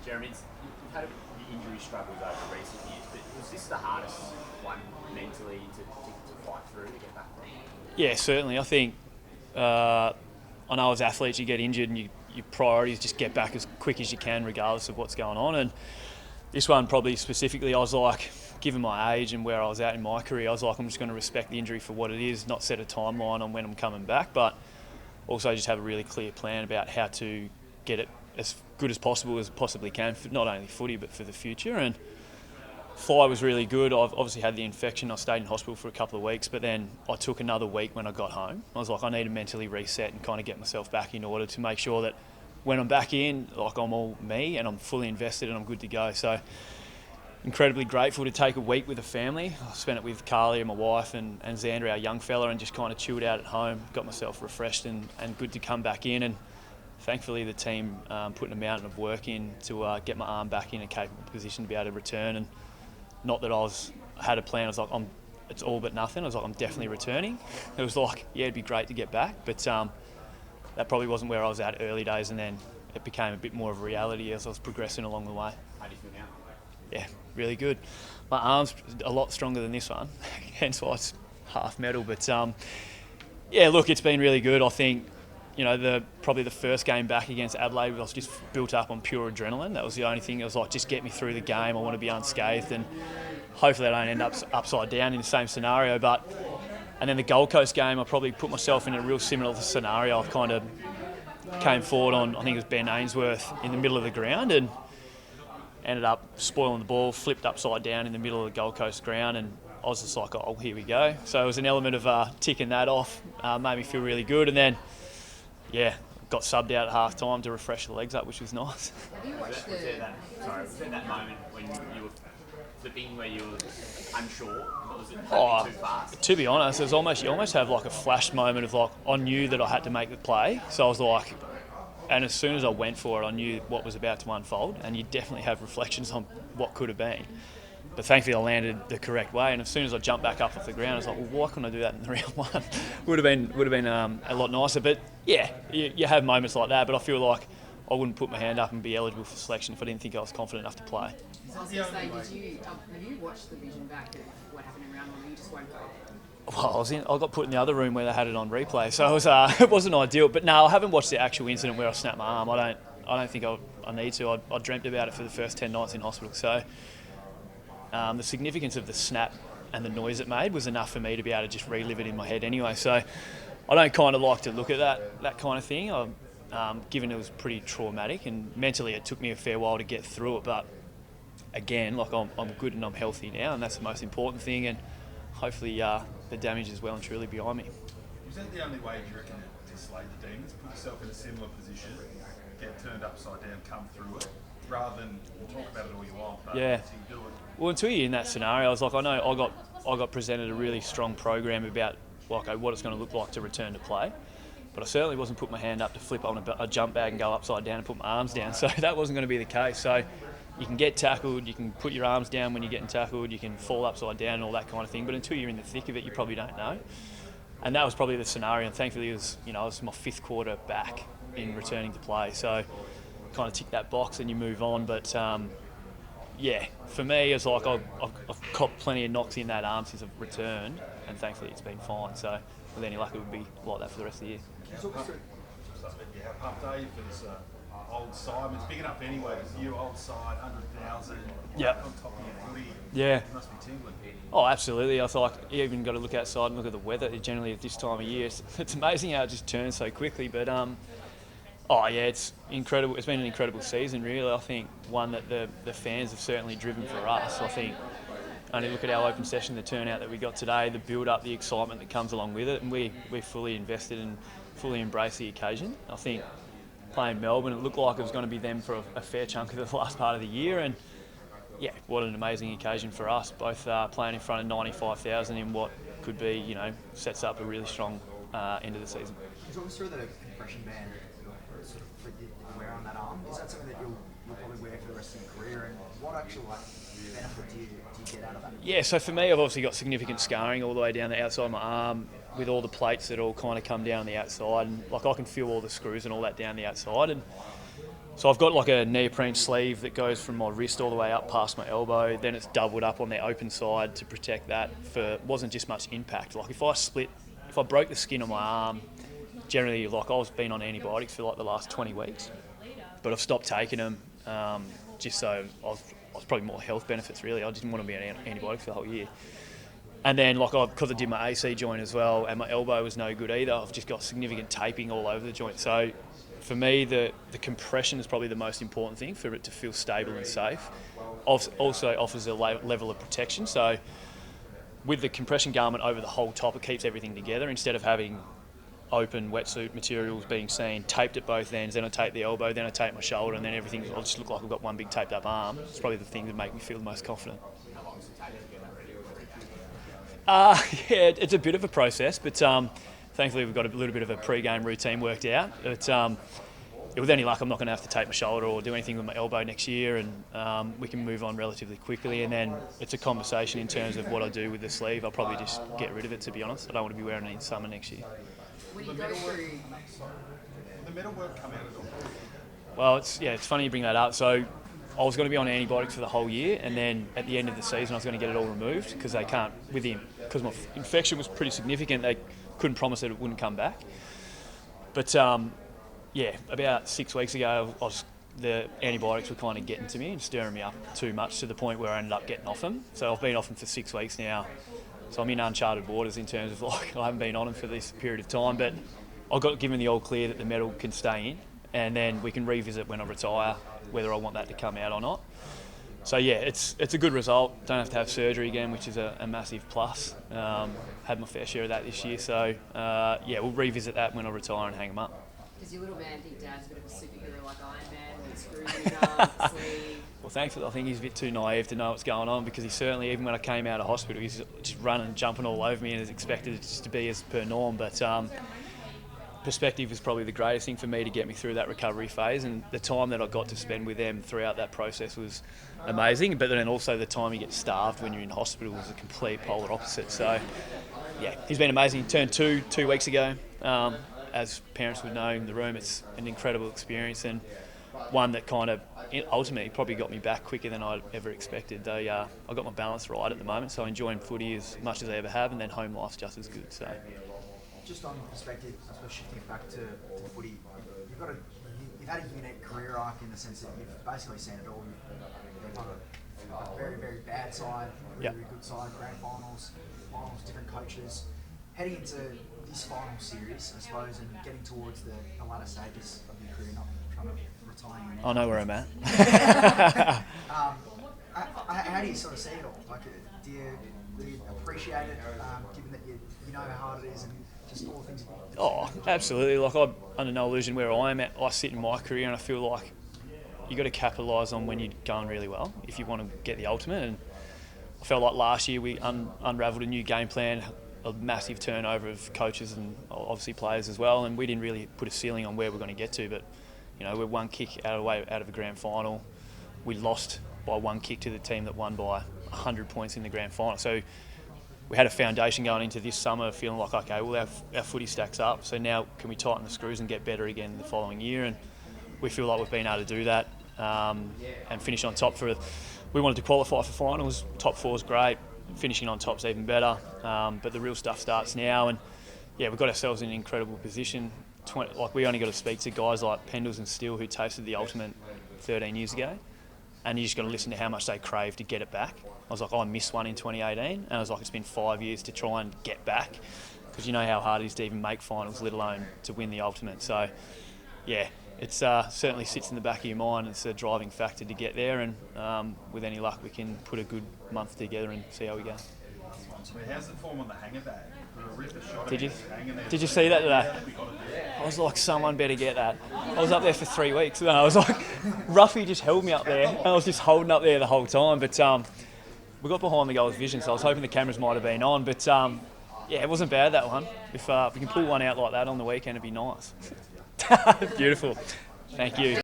Jeremy, you've had the injury struggles over recent years, but was this the hardest one mentally to fight through to get back from? Yeah, certainly. I think I know as athletes you get injured and your priority is just get back as quick as you can regardless of what's going on. And this one probably specifically, I was like, given my age and where I was at in my career, I was like, I'm just going to respect the injury for what it is, not set a timeline on when I'm coming back, but also just have a really clear plan about how to get it as good as possibly can, for not only footy but for the future. And fly was really good. I've obviously had the infection. I stayed in hospital for a couple of weeks, but then I took another week when I got home. I was like, I need to mentally reset and kind of get myself back in order to make sure that when I'm back in, like I'm all me and I'm fully invested and I'm good to go. So incredibly grateful to take a week with the family. I spent it with Carly and my wife and Xander, our young fella, and just kind of chilled out at home, got myself refreshed and good to come back in. And thankfully the team put a mountain of work in to get my arm back in a capable position to be able to return. And not that I had a plan. I was like, it's all but nothing. I was like, I'm definitely returning. It was like, yeah, it'd be great to get back, but that probably wasn't where I was at early days, and then it became a bit more of a reality as I was progressing along the way. How do you feel now? Yeah, really good. My arm's a lot stronger than this one, hence why it's half metal. But yeah, look, it's been really good. I think, you know, probably the first game back against Adelaide, I was just built up on pure adrenaline. That was the only thing. It was like, just get me through the game. I want to be unscathed, and hopefully I don't end up upside down in the same scenario. And then the Gold Coast game, I probably put myself in a real similar scenario. I kind of came forward on, I think it was Ben Ainsworth, in the middle of the ground, and ended up spoiling the ball, flipped upside down in the middle of the Gold Coast ground, and I was just like, oh, here we go. So it was an element of ticking that off, made me feel really good. And then, yeah, got subbed out at half time to refresh the legs up, which was nice. Have you watched was there that moment when you were flipping where you were unsure? Was it happening too fast? To be honest, it was you almost have like a flash moment of like, I knew that I had to make the play. So I was like, and as soon as I went for it, I knew what was about to unfold. And you definitely have reflections on what could have been. But thankfully I landed the correct way, and as soon as I jumped back up off the ground, I was like, well, why couldn't I do that in the round one? would have been a lot nicer. But yeah, you have moments like that, but I feel like I wouldn't put my hand up and be eligible for selection if I didn't think I was confident enough to play. So I was going to say, have you watched the vision back of what happened in round one, or you just won't go? Well, I got put in the other room where they had it on replay, so it wasn't ideal. But no, I haven't watched the actual incident where I snapped my arm. I don't think I need to. I dreamt about it for the first 10 nights in hospital. So the significance of the snap and the noise it made was enough for me to be able to just relive it in my head anyway. So I don't kind of like to look at that kind of thing. Given it was pretty traumatic, and mentally it took me a fair while to get through it. But again, like I'm good and I'm healthy now, and that's the most important thing. And hopefully the damage is well and truly behind me. Is that the only way you reckon to slay the demons? Put yourself in a similar position, get turned upside down, come through it, rather than talk about it all you want, but yeah. until you do it. Well, until you're in that scenario, I was like, I know I got presented a really strong program about like what it's going to look like to return to play. But I certainly wasn't putting my hand up to flip on a jump bag and go upside down and put my arms down. So that wasn't going to be the case. So you can get tackled, you can put your arms down when you're getting tackled, you can fall upside down and all that kind of thing. But until you're in the thick of it, you probably don't know. And that was probably the scenario. And thankfully, it was my fifth quarter back in returning to play. So kind of tick that box and you move on. But yeah, for me, it's like I've got plenty of knocks in that arm since I've returned, and thankfully it's been fine. So with any luck, it would be like that for the rest of the year. How pumped are you for this old side? I mean, it's big enough anyway. It's you, old side, 100,000. Yep. On top of your footy. Yeah. It must be tingling. Oh, absolutely. I feel like you even got to look outside and look at the weather. Generally, at this time of year, it's amazing how it just turns so quickly. But oh yeah, it's incredible. It's been an incredible season, really. I think one that the fans have certainly driven for us. I think only look at our open session, the turnout that we got today, the build-up, the excitement that comes along with it, and we're fully invested and fully embrace the occasion. I think playing Melbourne, it looked like it was going to be them for a fair chunk of the last part of the year, and yeah, what an amazing occasion for us, both playing in front of 95,000 in what could be, sets up a really strong end of the season. Talk us through the compression band sort of that you wear on that arm. Is that something that you'll probably wear for the rest of your career, and what actual benefit do you get out of that? Yeah, so for me, I've obviously got significant scarring all the way down the outside of my arm with all the plates that all kind of come down the outside, and like I can feel all the screws and all that down the outside, and So I've got like a neoprene sleeve that goes from my wrist all the way up past my elbow. Then it's doubled up on the open side to protect that. Wasn't just much impact. Like if I broke the skin on my arm, generally like I've been on antibiotics for like the last 20 weeks, but I've stopped taking them just so I was probably more health benefits really. I didn't want to be on antibiotics for the whole year. And then because I did my AC joint as well, and my elbow was no good either, I've just got significant taping all over the joint. So for me, the compression is probably the most important thing for it to feel stable and safe. Also offers a level of protection. So with the compression garment over the whole top, it keeps everything together instead of having open wetsuit materials being seen, taped at both ends, then I tape the elbow, then I tape my shoulder, and then everything, I'll just look like I've got one big taped up arm. It's probably the thing that make me feel the most confident. Yeah, it's a bit of a process, but thankfully we've got a little bit of a pre-game routine worked out. But with any luck, I'm not going to have to tape my shoulder or do anything with my elbow next year, and we can move on relatively quickly. And then it's a conversation in terms of what I do with the sleeve. I'll probably just get rid of it, to be honest. I don't want to be wearing it in summer next year. When you go through... The metal work come out at all? Well, it's funny you bring that up. So I was going to be on antibiotics for the whole year, and then at the end of the season I was going to get it all removed because they can't, because my infection was pretty significant, they couldn't promise that it wouldn't come back. But about 6 weeks ago, the antibiotics were kind of getting to me and stirring me up too much to the point where I ended up getting off them. So I've been off them for 6 weeks now. So I'm in uncharted waters in terms of I haven't been on them for this period of time, but I got given the all clear that the metal can stay in, and then we can revisit when I retire whether I want that to come out or not. So yeah, it's a good result. Don't have to have surgery again, which is a massive plus. Had my fair share of that this year, so we'll revisit that when I retire and hang them up. Does your little man think Dad's a bit of a superhero like Iron Man with screws in his arm, sleeve? Well, thankfully, I think he's a bit too naive to know what's going on, because he certainly, even when I came out of hospital, he's just running, jumping all over me and is expected it just to be as per norm. But perspective was probably the greatest thing for me to get me through that recovery phase, and the time that I got to spend with them throughout that process was amazing. But then also the time you get starved when you're in hospital is a complete polar opposite. So yeah, he's been amazing. He turned 2 weeks ago. As parents would know in the room, it's an incredible experience, and one that kind of ultimately probably got me back quicker than I ever expected. I got my balance right at the moment, so I'm enjoying footy as much as I ever have, and then home life's just as good. So, just on perspective, I suppose shifting back to footy, you've had a unique career arc in the sense that you've basically seen it all. You've had a very, very bad side, very good side, grand finals, different coaches. Heading into this final series, I suppose, and getting towards the latter stages of your career, not trying to retire. I know where I'm at. How do you sort of see it all? Like, do you appreciate it, given that you know how hard it is and just all the things? Oh, absolutely. Like, I'm under no illusion where I am at. I sit in my career and I feel like you got to capitalise on when you're going really well if you want to get the ultimate. And I felt like last year we unravelled a new game plan, a massive turnover of coaches and obviously players as well, and we didn't really put a ceiling on where we're going to get to. But we're one kick out of a grand final. We lost by one kick to the team that won by 100 points in the grand final. So we had a foundation going into this summer, feeling like, okay, well, our footy stacks up. So now can we tighten the screws and get better again the following year? And we feel like we've been able to do that and finish on top. We wanted to qualify for finals. Top 4 is great. Finishing on top's even better, but the real stuff starts now, and we've got ourselves in an incredible position. We only got to speak to guys like Pendles and Steele, who tasted the ultimate 13 years ago, and you just got to listen to how much they crave to get it back. I was like, I missed one in 2018, and I was like, it's been 5 years to try and get back, because you know how hard it is to even make finals, let alone to win the ultimate. So it certainly sits in the back of your mind. It's a driving factor to get there, and with any luck we can put a good month together and see how we go. How's the form on the hanger bag? Did you see that today? I was like, someone better get that. I was up there for 3 weeks, and I was like, Ruffy just held me up there, and I was just holding up there the whole time. But we got behind the goals vision, so I was hoping the cameras might have been on. But it wasn't bad, that one. If we can pull one out like that on the weekend, it'd be nice. Beautiful. Thank you.